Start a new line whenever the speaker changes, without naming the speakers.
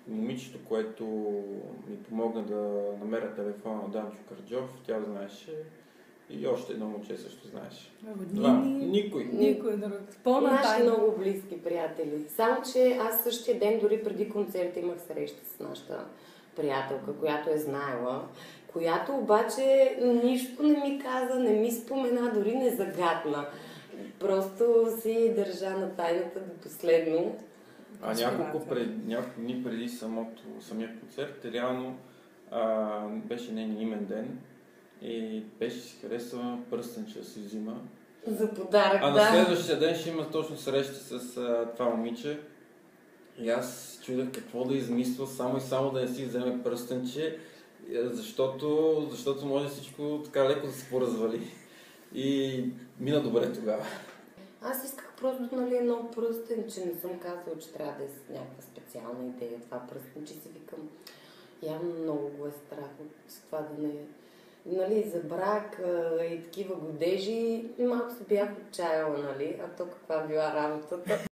момичето, което ми помогна да намеря телефона на Данчо Караджов, тя знаеше и още едно момче също знаеше. Никой друг.
Наши много близки приятели. Само, че аз същия ден, дори преди концерта, имах среща с нашата приятелка, която е знаела, която обаче нищо не ми каза, не ми спомена, дори не загадна. Просто си държа на тайната до последно.
Няколко дни преди самия концерт, реално беше нейният имен ден и беше си харесала пръстенче да си взима.
За подарък,
на следващия ден ще има точно среща с това момиче и аз чудех какво да измисля, само и само да не си вземе пръстенче, защото може всичко така леко да се поразвали. И мина добре тогава.
Аз исках просто, едно пръстенче, не съм казала, че трябва да е с някаква специална идея. Това пръстенче си викам, явно много го е страх от това да не... за брак и такива годежи, малко се бях отчаяла, а то каква била работата.